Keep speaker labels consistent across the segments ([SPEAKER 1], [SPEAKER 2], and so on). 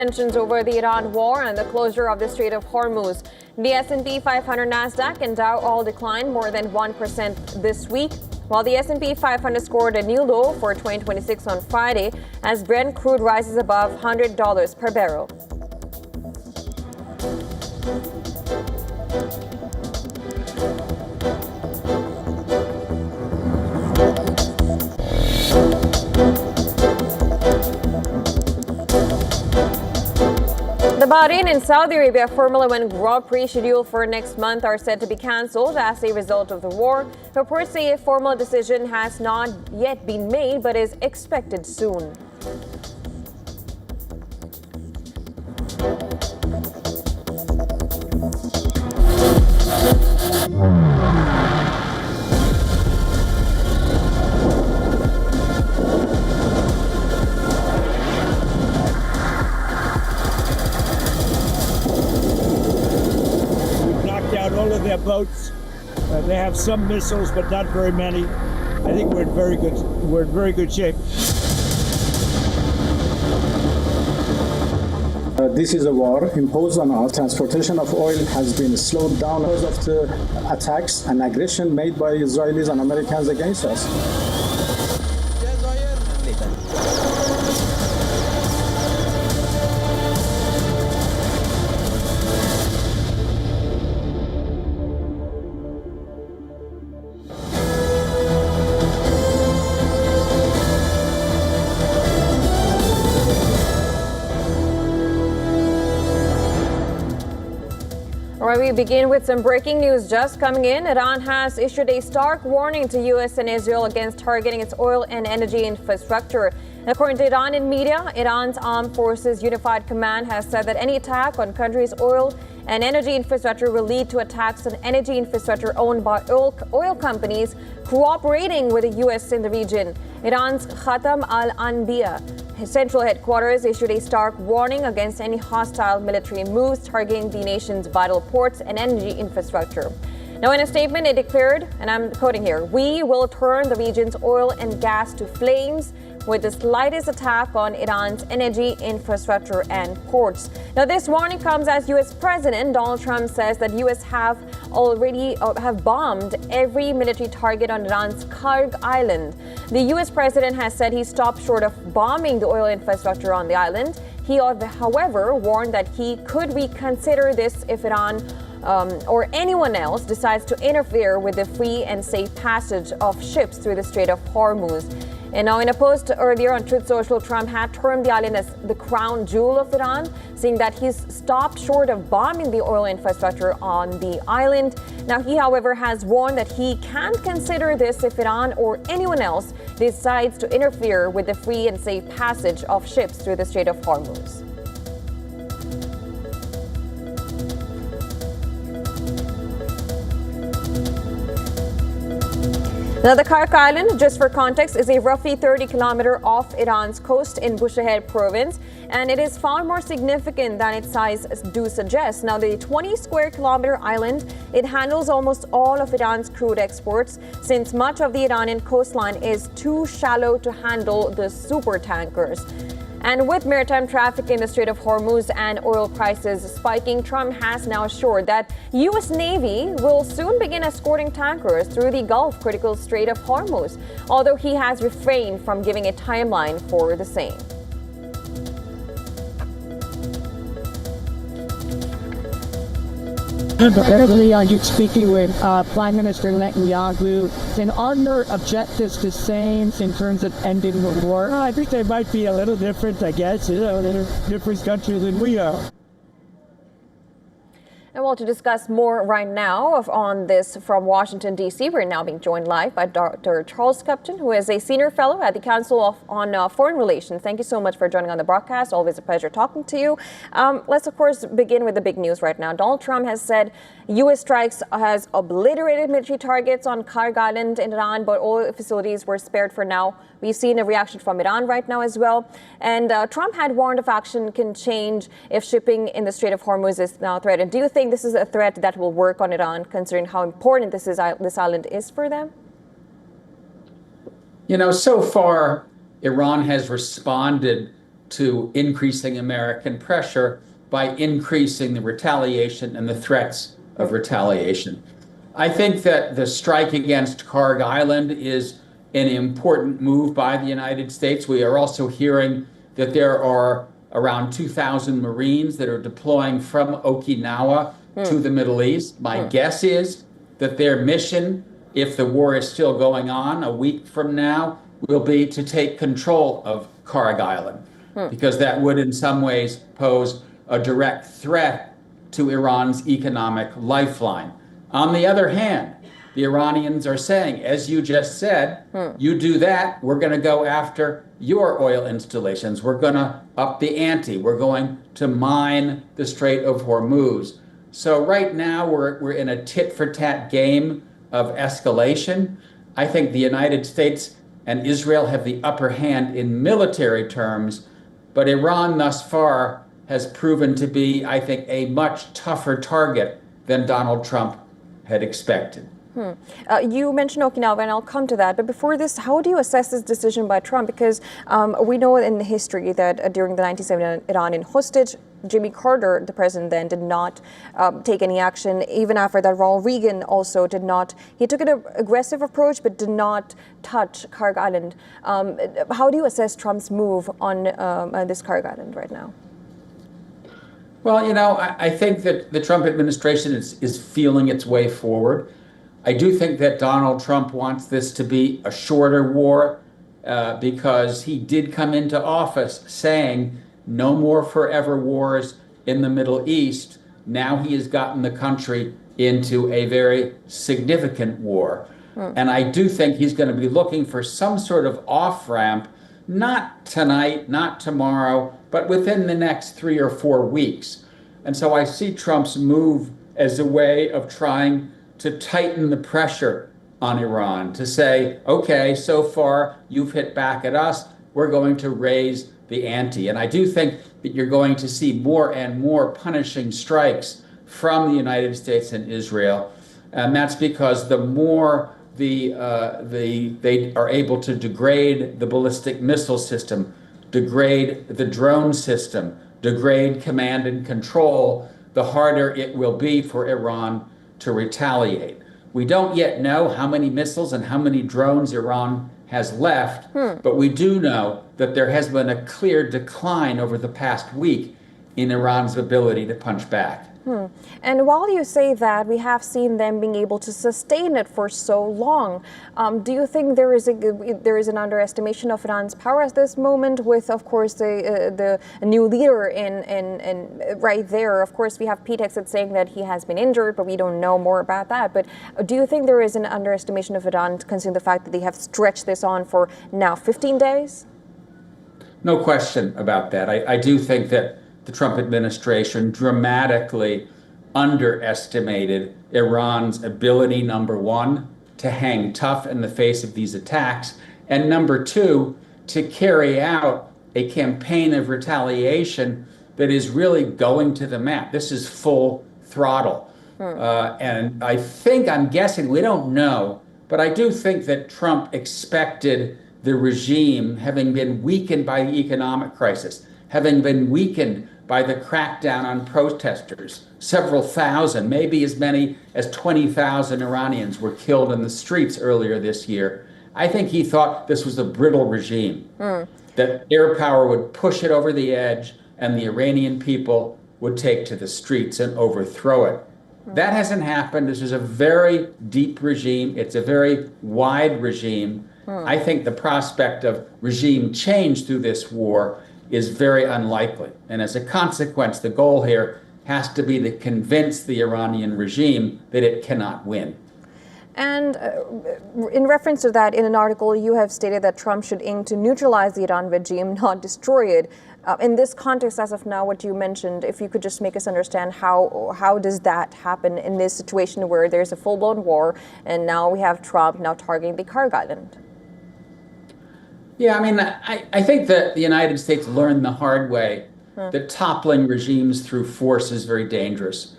[SPEAKER 1] Tensions over the Iran war and the closure of the Strait of Hormuz. The S&P 500, Nasdaq, and Dow all declined more than 1% this week, while the S&P 500 scored a new low for 2026 on Friday as Brent crude rises above $100 per barrel. The Bahrain and Saudi Arabia Formula One Grand Prix scheduled for next month are said to be cancelled as a result of the war. Reports say a formal decision has not yet been made but is expected soon.
[SPEAKER 2] All of their boats. They have some missiles, but not very many. I think we're in very good shape.
[SPEAKER 3] This is a war imposed on us. Transportation of oil has been slowed down because of the attacks and aggression made by Israelis and Americans against us.
[SPEAKER 1] All right, we begin with some breaking news just coming in. Iran has issued a stark warning to U.S. and Israel against targeting its oil and energy infrastructure. According to Iranian media, Iran's Armed Forces Unified Command has said that any attack on country's oil and energy infrastructure will lead to attacks on energy infrastructure owned by oil companies cooperating with the U.S. in the region. Iran's Khatam al-Anbiya central headquarters issued a stark warning against any hostile military moves targeting the nation's vital ports and energy infrastructure. Now, in a statement, it declared, and I'm quoting here, "We will turn the region's oil and gas to flames with the slightest attack on Iran's energy infrastructure and ports." Now, this warning comes as U.S. President Donald Trump says that U.S. have bombed every military target on Iran's Kharg Island. The U.S. president has said he stopped short of bombing the oil infrastructure on the island. He, however, warned that he could reconsider this if Iran or anyone else decides to interfere with the free and safe passage of ships through the Strait of Hormuz. And now, in a post earlier on Truth Social, Trump had termed the island as the crown jewel of Iran, saying that he's stopped short of bombing the oil infrastructure on the island. Now, he, however, has warned that he can't consider this if Iran or anyone else decides to interfere with the free and safe passage of ships through the Strait of Hormuz. Now, the Kharg Island, just for context, is a roughly 30-kilometer off Iran's coast in Bushehr province, and it is far more significant than its size do suggest. Now, the 20-square-kilometer island, it handles almost all of Iran's crude exports, since much of the Iranian coastline is too shallow to handle the super tankers. And with maritime traffic in the Strait of Hormuz and oil prices spiking, Trump has now assured that U.S. Navy will soon begin escorting tankers through the Gulf critical Strait of Hormuz, although he has refrained from giving a timeline for the same.
[SPEAKER 4] Earlier, are you speaking with Prime Minister Netanyahu? And are your objectives the same in terms of ending the war?
[SPEAKER 2] I think they might be a little different, I guess. They're a different country than we are.
[SPEAKER 1] And well, to discuss more right now on this from Washington, D.C., we're now being joined live by Dr. Charles Cupton, who is a senior fellow at the Council on Foreign Relations. Thank you so much for joining on the broadcast. Always a pleasure talking to you. Let's, of course, begin with the big news right now. Donald Trump has said U.S. strikes has obliterated military targets on Kharg Island in Iran, but oil facilities were spared for now. We've seen a reaction from Iran right now as well. And Trump had warned if action can change if shipping in the Strait of Hormuz is now threatened. Do you think this is a threat that will work on Iran, considering how important this island is for them?
[SPEAKER 5] You know, so far, Iran has responded to increasing American pressure by increasing the retaliation and the threats of retaliation. I think that the strike against Kharg Island is an important move by the United States. We are also hearing that there are around 2,000 Marines that are deploying from Okinawa to the Middle East. My guess is that their mission, if the war is still going on a week from now, will be to take control of Kharg Island, because that would in some ways pose a direct threat to Iran's economic lifeline. On the other hand, the Iranians are saying, as you just said, you do that, we're going to go after your oil installations. We're going to up the ante. We're going to mine the Strait of Hormuz. So right now we're in a tit-for-tat game of escalation. I think the United States and Israel have the upper hand in military terms, but Iran thus far has proven to be, I think, a much tougher target than Donald Trump had expected.
[SPEAKER 1] You mentioned Okinawa, and I'll come to that. But before this, how do you assess this decision by Trump? Because we know in the history that during the 1970 Iranian hostage, Jimmy Carter, the president then, did not take any action. Even after that, Ronald Reagan also did not. He took an aggressive approach, but did not touch Kharg Island. How do you assess Trump's move on this Kharg Island right now?
[SPEAKER 5] Well, you know, I think that the Trump administration is feeling its way forward. I do think that Donald Trump wants this to be a shorter war because he did come into office saying no more forever wars in the Middle East. Now he has gotten the country into a very significant war. And I do think he's going to be looking for some sort of off-ramp, not tonight, not tomorrow, but within the next 3 or 4 weeks. And so I see Trump's move as a way of trying to tighten the pressure on Iran, to say, okay, so far you've hit back at us, we're going to raise the ante. And I do think that you're going to see more and more punishing strikes from the United States and Israel. And that's because the more they are able to degrade the ballistic missile system, degrade the drone system, degrade command and control, the harder it will be for Iran to retaliate. We don't yet know how many missiles and how many drones Iran has left, but we do know that there has been a clear decline over the past week in Iran's ability to punch back.
[SPEAKER 1] And while you say that, we have seen them being able to sustain it for so long. Do you think there is an underestimation of Iran's power at this moment with, of course, the new leader in right there? Of course, we have P-Tex that's saying that he has been injured, but we don't know more about that. But do you think there is an underestimation of Iran considering the fact that they have stretched this on for now 15 days?
[SPEAKER 5] No question about that. I do think that the Trump administration dramatically underestimated Iran's ability, number one, to hang tough in the face of these attacks, and number two, to carry out a campaign of retaliation that is really going to the mat. This is full throttle. And I'm guessing, we don't know, but I do think that Trump expected the regime, having been weakened by the economic crisis, having been weakened by the crackdown on protesters. Several thousand, maybe as many as 20,000 Iranians were killed in the streets earlier this year. I think he thought this was a brittle regime, that air power would push it over the edge and the Iranian people would take to the streets and overthrow it. That hasn't happened. This is a very deep regime. It's a very wide regime. I think the prospect of regime change through this war is very unlikely. And as a consequence, the goal here has to be to convince the Iranian regime that it cannot win.
[SPEAKER 1] And in reference to that, in an article, you have stated that Trump should aim to neutralize the Iran regime, not destroy it. In this context, as of now, what you mentioned, if you could just make us understand how does that happen in this situation where there's a full-blown war, and now we have Trump now targeting the Kharg Island?
[SPEAKER 5] Yeah, I mean, I think that the United States learned the hard way that toppling regimes through force is very dangerous,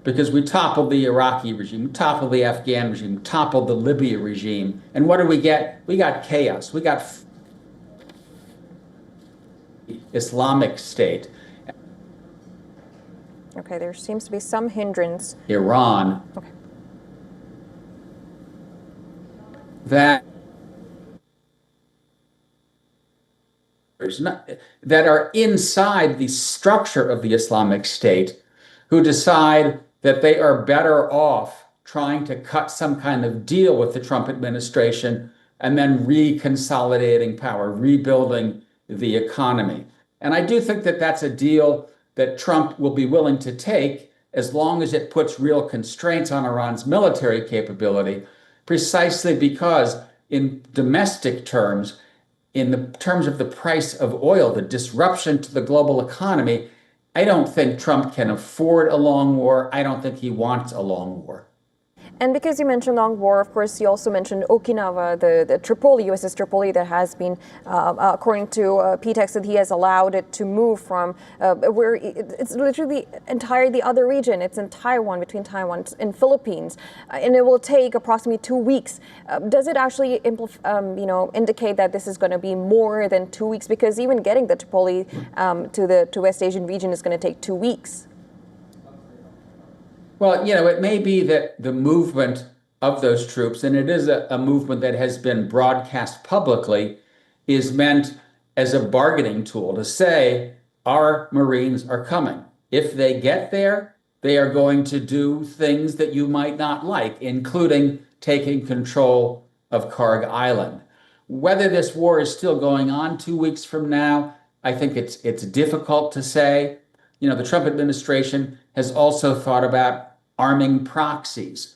[SPEAKER 5] because we toppled the Iraqi regime, we toppled the Afghan regime, we toppled the Libya regime, and what did we get? We got chaos. We got Islamic State.
[SPEAKER 1] Okay, there seems to be some hindrance.
[SPEAKER 5] Iran.
[SPEAKER 1] Okay.
[SPEAKER 5] That are inside the structure of the Islamic State, who decide that they are better off trying to cut some kind of deal with the Trump administration and then reconsolidating power, rebuilding the economy. And I do think that that's a deal that Trump will be willing to take as long as it puts real constraints on Iran's military capability, precisely because in domestic terms, in the terms of the price of oil, the disruption to the global economy, I don't think Trump can afford a long war. I don't think he wants a long war.
[SPEAKER 1] And because you mentioned long war, of course, you also mentioned Okinawa, the Tripoli, USS Tripoli, that has been, according to PTEX, that he has allowed it to move from where it's literally entirely the other region. It's in Taiwan, between Taiwan and Philippines, and it will take approximately 2 weeks. Does it actually, indicate that this is going to be more than 2 weeks? Because even getting the Tripoli to West Asian region is going to take 2 weeks.
[SPEAKER 5] Well, it may be that the movement of those troops, and it is a movement that has been broadcast publicly, is meant as a bargaining tool to say, our Marines are coming. If they get there, they are going to do things that you might not like, including taking control of Kharg Island. Whether this war is still going on 2 weeks from now, I think it's difficult to say. The Trump administration has also thought about arming proxies.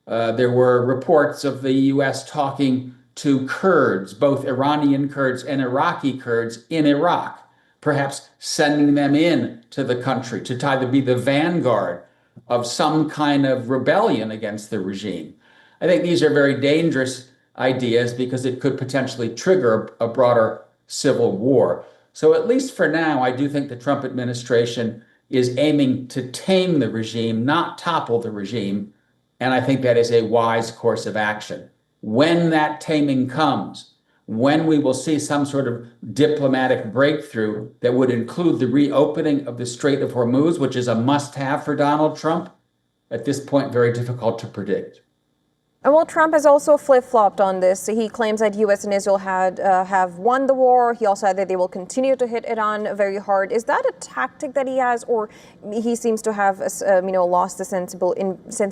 [SPEAKER 5] There were reports of the U.S. talking to Kurds, both Iranian Kurds and Iraqi Kurds in Iraq, perhaps sending them in to the country to try to be the vanguard of some kind of rebellion against the regime. I think these are very dangerous ideas because it could potentially trigger a broader civil war. So at least for now, I do think the Trump administration is aiming to tame the regime, not topple the regime. And I think that is a wise course of action. When that taming comes, when we will see some sort of diplomatic breakthrough that would include the reopening of the Strait of Hormuz, which is a must-have for Donald Trump, at this point, very difficult to predict.
[SPEAKER 1] And well, Trump has also flip-flopped on this. He claims that U.S. and Israel have won the war. He also said that they will continue to hit Iran very hard. Is that a tactic that he has, or he seems to have lost the sense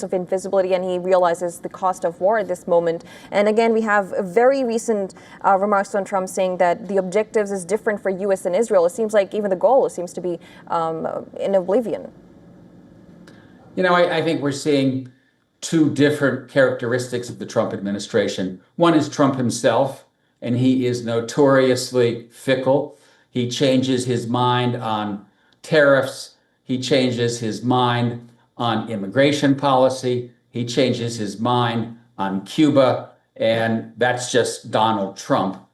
[SPEAKER 1] of invisibility, and he realizes the cost of war at this moment? And again, we have very recent remarks on Trump saying that the objectives is different for U.S. and Israel. It seems like even the goal seems to be in oblivion.
[SPEAKER 5] I think we're seeing two different characteristics of the Trump administration. One is Trump himself, and he is notoriously fickle. He changes his mind on tariffs. He changes his mind on immigration policy. He changes his mind on Cuba, and that's just Donald Trump.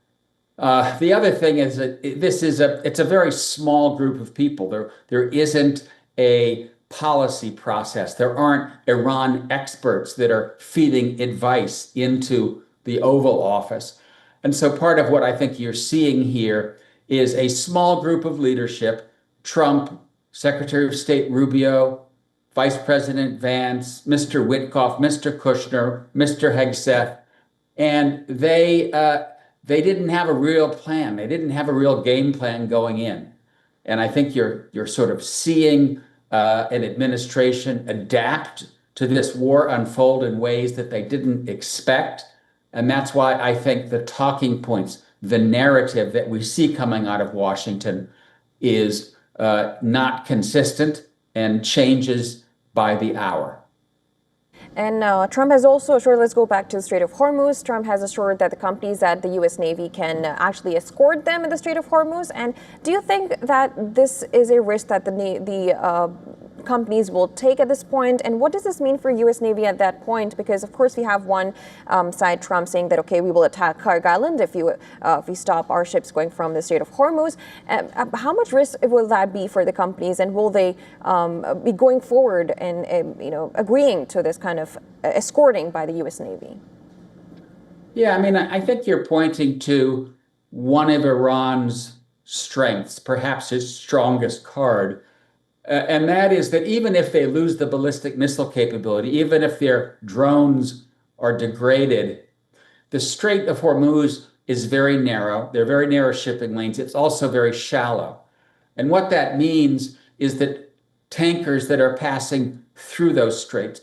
[SPEAKER 5] The other thing is that it's a very small group of people. There isn't a policy process. There aren't Iran experts that are feeding advice into the Oval Office. And so part of what I think you're seeing here is a small group of leadership, Trump, Secretary of State Rubio, Vice President Vance, Mr. Witkoff, Mr. Kushner, Mr. Hegseth, and they didn't have a real plan. They didn't have a real game plan going in. And I think you're sort of seeing an administration adapt to this war unfold in ways that they didn't expect. And that's why I think the talking points, the narrative that we see coming out of Washington is not consistent and changes by the hour.
[SPEAKER 1] And Trump has also assured, let's go back to the Strait of Hormuz. Trump has assured that the companies at the U.S. Navy can actually escort them in the Strait of Hormuz. And do you think that this is a risk that the companies will take at this point? And what does this mean for U.S. Navy at that point? Because, of course, we have one side, Trump, saying that, OK, we will attack Kharg Island if we stop our ships going from the Strait of Hormuz. How much risk will that be for the companies? And will they be going forward and agreeing to this kind of escorting by the U.S. Navy? Yeah,
[SPEAKER 5] I think you're pointing to one of Iran's strengths, perhaps his strongest card. And that is that even if they lose the ballistic missile capability, even if their drones are degraded, the Strait of Hormuz is very narrow. They're very narrow shipping lanes. It's also very shallow. And what that means is that tankers that are passing through those straits,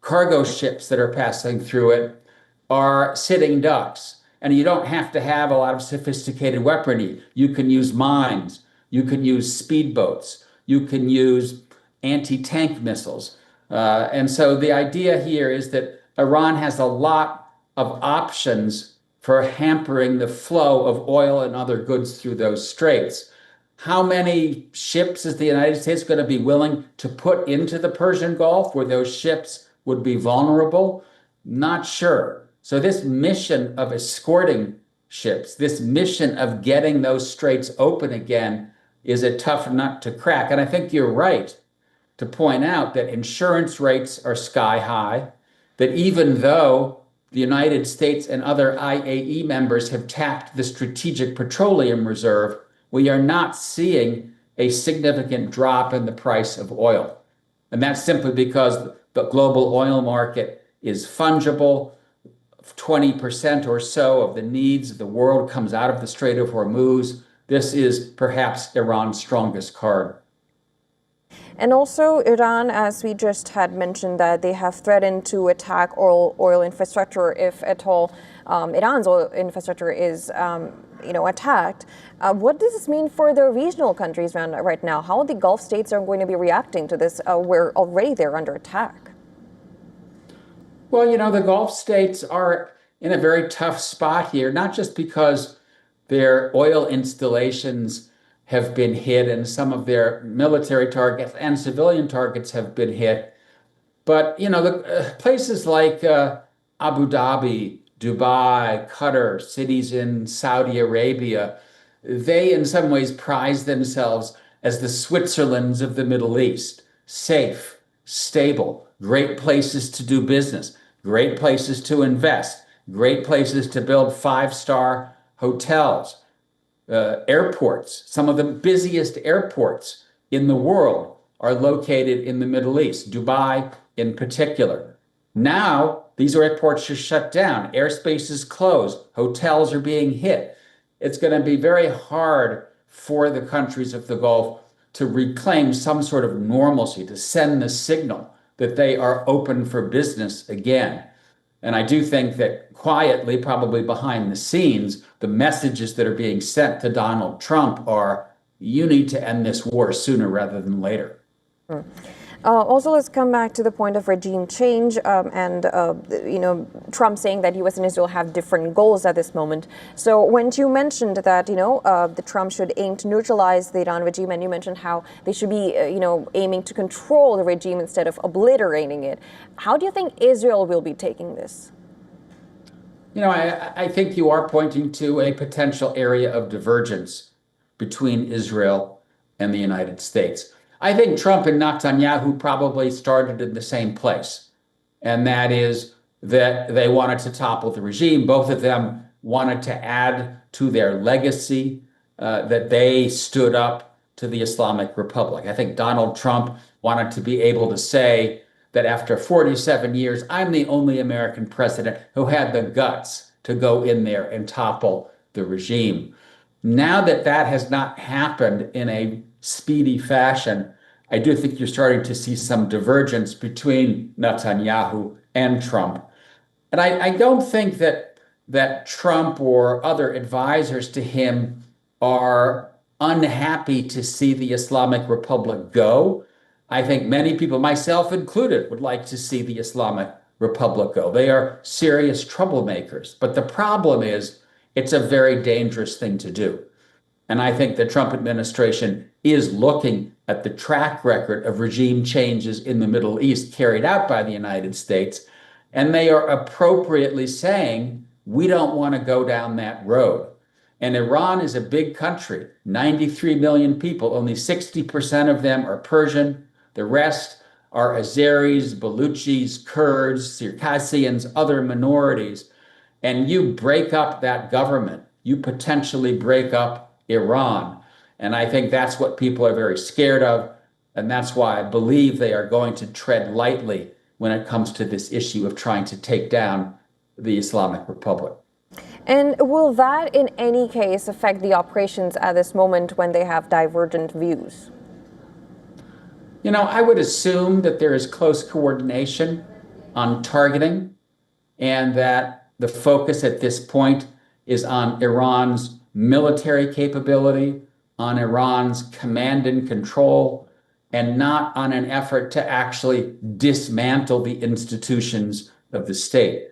[SPEAKER 5] cargo ships that are passing through it, are sitting ducks. And you don't have to have a lot of sophisticated weaponry. You can use mines. You can use speedboats. You can use anti-tank missiles. And so the idea here is that Iran has a lot of options for hampering the flow of oil and other goods through those straits. How many ships is the United States going to be willing to put into the Persian Gulf where those ships would be vulnerable? Not sure. So this mission of escorting ships, this mission of getting those straits open again, is a tough nut to crack. And I think you're right to point out that insurance rates are sky high, that even though the United States and other IAE members have tapped the Strategic Petroleum Reserve, we are not seeing a significant drop in the price of oil. And that's simply because the global oil market is fungible. 20% or so of the needs of the world comes out of the Strait of Hormuz. This is perhaps Iran's strongest card.
[SPEAKER 1] And also Iran, as we just had mentioned, that they have threatened to attack oil infrastructure if at all Iran's oil infrastructure is attacked. What does this mean for the regional countries right now? How the Gulf states are going to be reacting to this? Where already they're under attack.
[SPEAKER 5] Well, the Gulf states are in a very tough spot here, not just because their oil installations have been hit and some of their military targets and civilian targets have been hit, but the places like Abu Dhabi, Dubai, Qatar, cities in Saudi Arabia, they in some ways prize themselves as the Switzerlands of the Middle East. Safe, stable, great places to do business, great places to invest, great places to build five-star hotels, airports. Some of the busiest airports in the world are located in the Middle East, Dubai in particular. Now, these airports are shut down, airspace is closed, hotels are being hit. It's going to be very hard for the countries of the Gulf to reclaim some sort of normalcy, to send the signal that they are open for business again. And I do think that quietly, probably behind the scenes, the messages that are being sent to Donald Trump are, you need to end this war sooner rather than later.
[SPEAKER 1] Also, let's come back to the point of regime change and Trump saying that U.S. and Israel have different goals at this moment. So when you mentioned that, the Trump should aim to neutralize the Iran regime, and you mentioned how they should be, aiming to control the regime instead of obliterating it. How do you think Israel will be taking this?
[SPEAKER 5] I think you are pointing to a potential area of divergence between Israel and the United States. I think Trump and Netanyahu probably started in the same place, and that is that they wanted to topple the regime. Both of them wanted to add to their legacy that they stood up to the Islamic Republic. I think Donald Trump wanted to be able to say that after 47 years, I'm the only American president who had the guts to go in there and topple the regime. Now that that has not happened in a speedy fashion, I do think you're starting to see some divergence between Netanyahu and Trump. And I don't think that Trump or other advisors to him are unhappy to see the Islamic Republic go. I think many people, myself included, would like to see the Islamic Republic go. They are serious troublemakers. But the problem is, it's a very dangerous thing to do. And I think the Trump administration is looking at the track record of regime changes in the Middle East carried out by the United States, and they are appropriately saying, we don't want to go down that road. And Iran is a big country, 93 million people, only 60% of them are Persian. The rest are Azeris, Baluchis, Kurds, Circassians, other minorities. And you break up that government, you potentially break up Iran. And I think that's what people are very scared of. And that's why I believe they are going to tread lightly when it comes to this issue of trying to take down the Islamic Republic.
[SPEAKER 1] And will that in any case affect the operations at this moment when they have divergent views?
[SPEAKER 5] I would assume that there is close coordination on targeting and that the focus at this point is on Iran's military capability, on Iran's command and control, and not on an effort to actually dismantle the institutions of the state.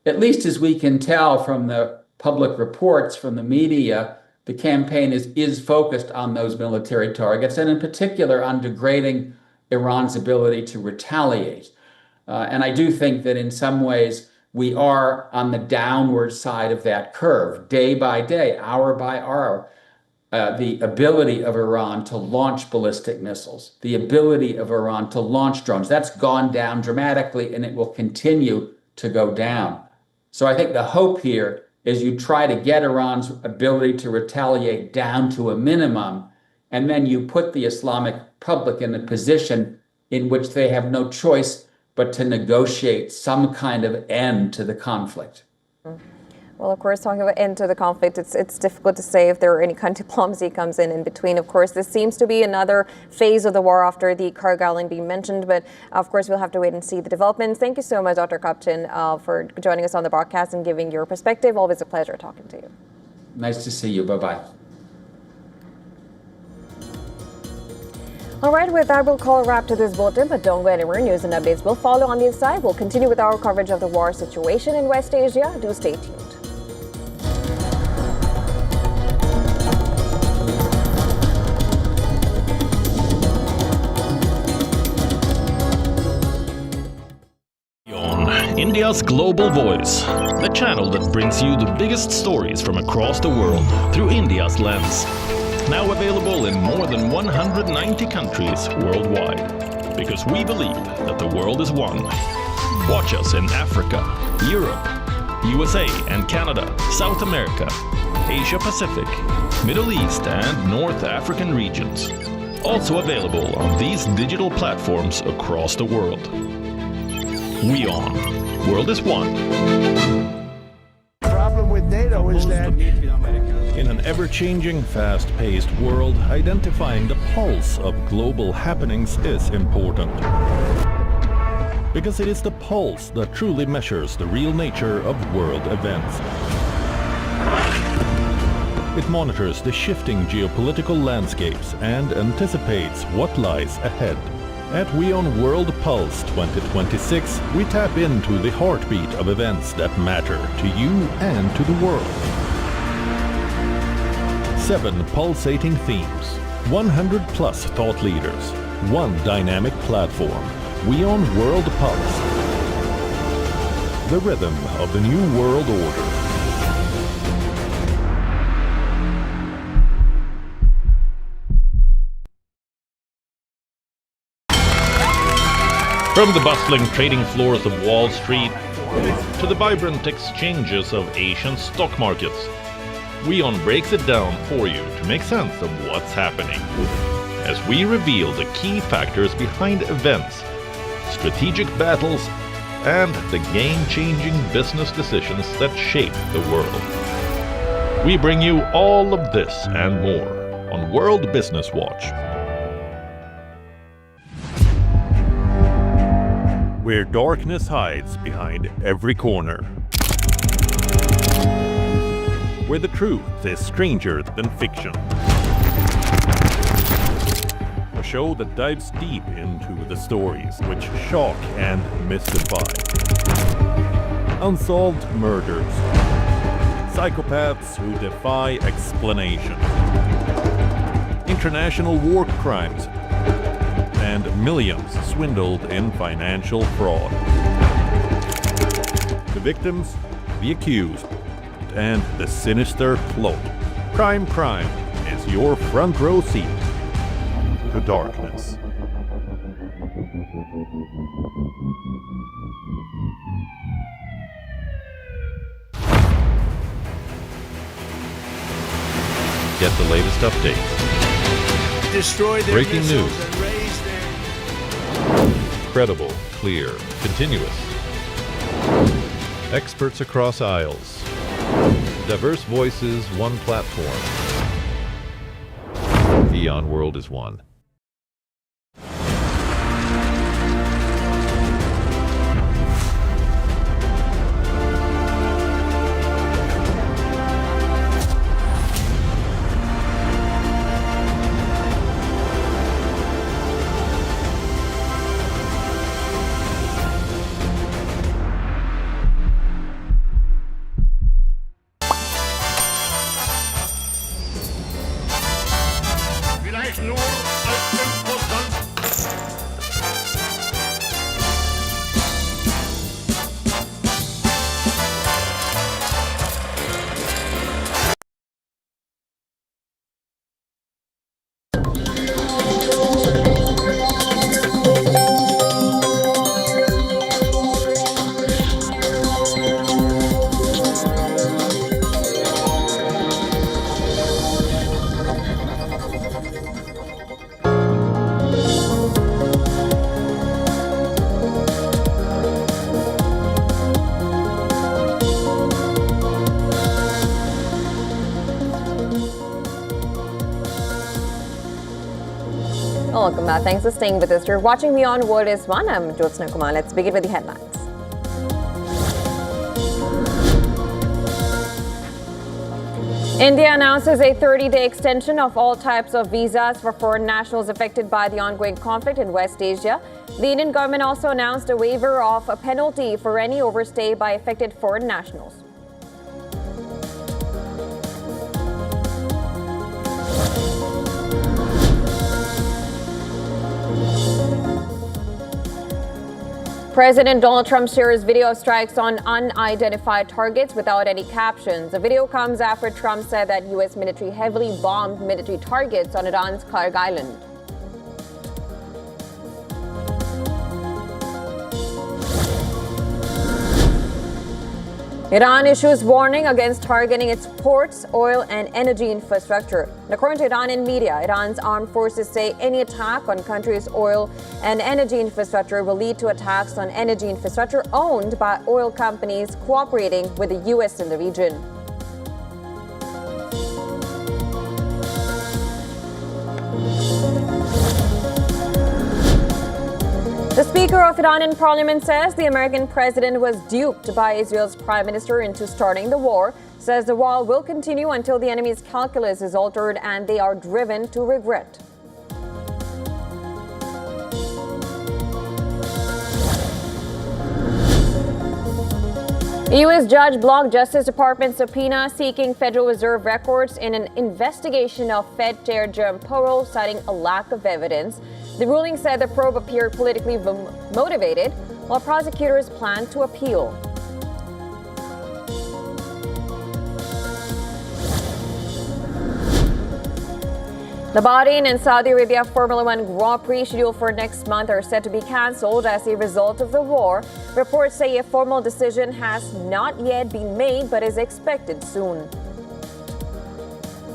[SPEAKER 5] At least as we can tell from the public reports from the media, the campaign is focused on those military targets, and in particular on degrading Iran's ability to retaliate. And I do think that in some ways we are on the downward side of that curve, day by day, hour by hour. The ability of Iran to launch ballistic missiles, the ability of Iran to launch drones, that's gone down dramatically, and it will continue to go down. So I think the hope here is you try to get Iran's ability to retaliate down to a minimum, and then you put the Islamic Republic in a position in which they have no choice but to negotiate some kind of end to the conflict.
[SPEAKER 1] Well, of course, talking about end to the conflict, it's difficult to say if there are any kind of diplomacy comes in between. Of course, this seems to be another phase of the war after the Kharg Island being mentioned, but of course, we'll have to wait and see the developments. Thank you so much, Dr. Kopchin, for joining us on the broadcast and giving your perspective. Always a pleasure talking to you.
[SPEAKER 5] Nice to see you. Bye-bye.
[SPEAKER 1] All right, with that, we'll call a wrap to this bulletin, but don't go anywhere. News and updates will follow on the side. We'll continue with our coverage of the war situation in West Asia. Do stay tuned.
[SPEAKER 6] India's Global Voice, the channel that brings you the biggest stories from across the world through India's lens. Now available in more than 190 countries worldwide. Because we believe that the world is one. Watch us in Africa, Europe, USA and Canada, South America, Asia Pacific, Middle East and North African regions. Also available on these digital platforms across the world. Wion. World is one.
[SPEAKER 2] The problem with NATO is that
[SPEAKER 6] In an ever-changing, fast-paced world, identifying the pulse of global happenings is important. Because it is the pulse that truly measures the real nature of world events. It monitors the shifting geopolitical landscapes and anticipates what lies ahead. At Wion World Pulse 2026, we tap into the heartbeat of events that matter to you and to the world. 7 pulsating themes, 100 plus thought leaders, 1 dynamic platform, Wion World Pulse. The rhythm of the new world order. From the bustling trading floors of Wall Street to the vibrant exchanges of Asian stock markets, Wion breaks it down for you to make sense of what's happening. As we reveal the key factors behind events, strategic battles, and the game-changing business decisions that shape the world. We bring you all of this and more on World Business Watch. Where darkness hides behind every corner. Where the truth is stranger than fiction. A show that dives deep into the stories which shock and mystify. Unsolved murders. Psychopaths who defy explanation. International war crimes. And millions swindled in financial fraud. The victims, the accused, and the sinister plot. Crime is your front row seat to darkness. Get the latest updates.
[SPEAKER 2] Destroy their
[SPEAKER 6] Breaking
[SPEAKER 2] missiles
[SPEAKER 6] news.
[SPEAKER 2] and raise their...
[SPEAKER 6] Credible, clear, continuous. Experts across aisles. Diverse voices, one platform. Wion World is one.
[SPEAKER 7] Vielleicht nur als Imposant.
[SPEAKER 1] Welcome back. Thanks for staying with us. You're watching Wion World is One. I'm Jyotsna Kumar. Let's begin with the headlines. India announces a 30-day extension of all types of visas for foreign nationals affected by the ongoing conflict in West Asia. The Indian government also announced a waiver of a penalty for any overstay by affected foreign nationals. President Donald Trump shares video of strikes on unidentified targets without any captions. The video comes after Trump said that U.S. military heavily bombed military targets on Iran's Kharg Island. Iran issues warning against targeting its ports, oil, and energy infrastructure. And according to Iranian media, Iran's armed forces say any attack on country's oil and energy infrastructure will lead to attacks on energy infrastructure owned by oil companies cooperating with the U.S. in the region. The Speaker of Iranian Parliament says the American president was duped by Israel's prime minister into starting the war, says the war will continue until the enemy's calculus is altered and they are driven to regret. U.S. judge blocked Justice Department subpoena seeking Federal Reserve records in an investigation of Fed Chair Jerome Powell, citing a lack of evidence. The ruling said the probe appeared politically motivated, while prosecutors plan to appeal. The Bahrain and Saudi Arabia Formula One Grand Prix scheduled for next month are set to be cancelled as a result of the war. Reports say a formal decision has not yet been made but is expected soon.